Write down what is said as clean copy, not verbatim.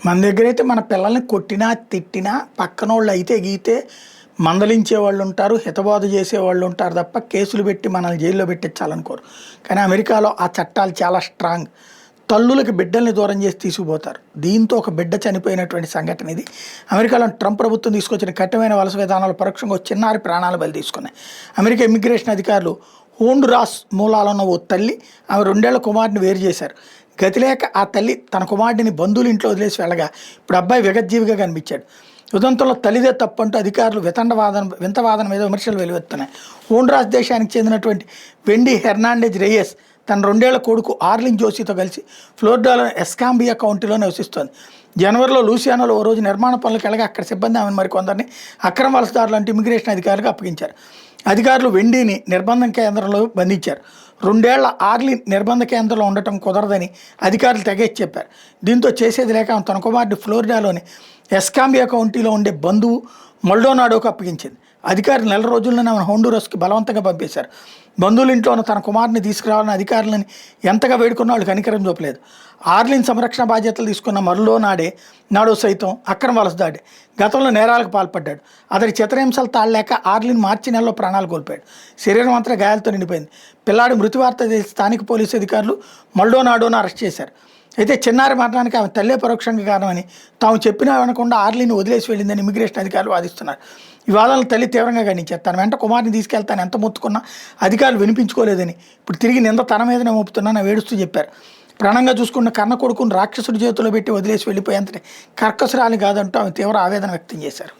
మన దగ్గరైతే మన పిల్లల్ని కొట్టినా, తిట్టినా పక్కనోళ్ళు అయితే గీతే మందలించేవాళ్ళు ఉంటారు, హితబోధ చేసేవాళ్ళు ఉంటారు తప్ప కేసులు పెట్టి మనల్ని జైల్లో పెట్టించాలనుకోరు. కానీ అమెరికాలో ఆ చట్టాలు చాలా స్ట్రాంగ్. తల్లులకి బిడ్డల్ని దూరం చేసి తీసుకుపోతారు. దీంతో ఒక బిడ్డ చనిపోయినటువంటి సంఘటన ఇది. అమెరికాలో ట్రంప్ ప్రభుత్వం తీసుకొచ్చిన కఠినమైన వలస విధానాలు పరోక్షంగా చిన్నారి ప్రాణాలు బలి తీసుకున్నాయి. అమెరికా ఇమ్మిగ్రేషన్ అధికారులు హోండురాస్ మూలాలు ఉన్న ఓ తల్లి ఆమె 2 ఏళ్ల కుమారుడిని వేరు చేశారు. గతిలేక ఆ తల్లి తన కుమారుడిని బంధువుల ఇంట్లో వదిలేసి వెళ్ళగా ఇప్పుడు అబ్బాయి విగజ్జీవిగా కనిపించాడు. ఉదంతంలో తల్లిదే తప్పంటూ అధికారులు వింత వాదన మీద విమర్శలు వెలువెత్తున్నాయి. హోండురాస్ దేశానికి చెందినటువంటి వెండీ హెర్నాండెజ్ రెయెస్ తన 2 ఏళ్ల కొడుకు ఆర్లిన్ జోసీతో కలిసి ఫ్లోరిడాలోని ఎస్కాంబియా కౌంటీలో నివసిస్తోంది. జనవరిలో లూసియానాలో ఓ రోజు నిర్మాణ పనులకు వెళ్ళగా అక్కడ సిబ్బంది ఆమెను మరికొందరిని అక్రమ వలసదారులు అంటూ ఇమిగ్రేషన్ అధికారులకు అప్పగించారు. అధికారులు వెండీని నిర్బంధ కేంద్రంలో బంధించారు. 2 ఏళ్ల ఆర్లిన్ నిర్బంధ కేంద్రంలో ఉండటం కుదరదని అధికారులు తెగేసి చెప్పారు. దీంతో చేసేది లేక ఆమె తన కుమారుడు ఫ్లోరిడాలోని ఎస్కాంబియా కౌంటీలో ఉండే బంధువు మల్డోనాడోకు అప్పగించింది. అధికారులు 4 రోజుల్లోనే ఆమెను హోండురస్కి బలవంతంగా పంపేశారు. బంధువుల ఇంట్లో ఉన్న తన కుమారుని తీసుకురావాలని అధికారులని ఎంతగా వేడుకున్న వాళ్ళు కనికరం చూపలేదు. ఆర్లిన్ సంరక్షణ బాధ్యతలు తీసుకున్న నాడో సైతం అక్రమ వలసదాడి గతంలో నేరాలకు పాల్పడ్డాడు. అతడి చిత్రహింసలు తాళలేక ఆర్లిన్ మార్చి నెలలో ప్రాణాలు కోల్పోయాడు. శరీరం అంతా గాయాలతో నిండిపోయింది. పిల్లాడి మృతి వార్త తెలిసి స్థానిక పోలీసు అధికారులు మల్డోనాడోను అరెస్ట్ చేశారు. అయితే చిన్నారి మరణానికి ఆమె తల్లే పరోక్షంగా కారణమని తాము చెప్పినా వినకుండా ఆర్లిన్ వదిలేసి వెళ్ళిందని ఇమిగ్రేషన్ అధికారులు వాదిస్తున్నారు. ఈ వాదనలు తల్లి తీవ్రంగా ఖండించారు. తన వెంట కుమారుని తీసుకెళ్తాను ఎంత మొత్తుకున్నా అధికారులు వినిపించుకోలేదని ఇప్పుడు తిరిగి నింద తన మీదనే మోపుతున్నానని వేడుస్తూ చెప్పారు. ప్రాణంగా చూసుకున్న కన్న కొడుకును రాక్షసుడి చేతిలో పెట్టి వదిలేసి వెళ్ళిపోయేంతటి కర్కసురాలి కాదంటూ ఆమె తీవ్ర ఆవేదన వ్యక్తం చేశారు.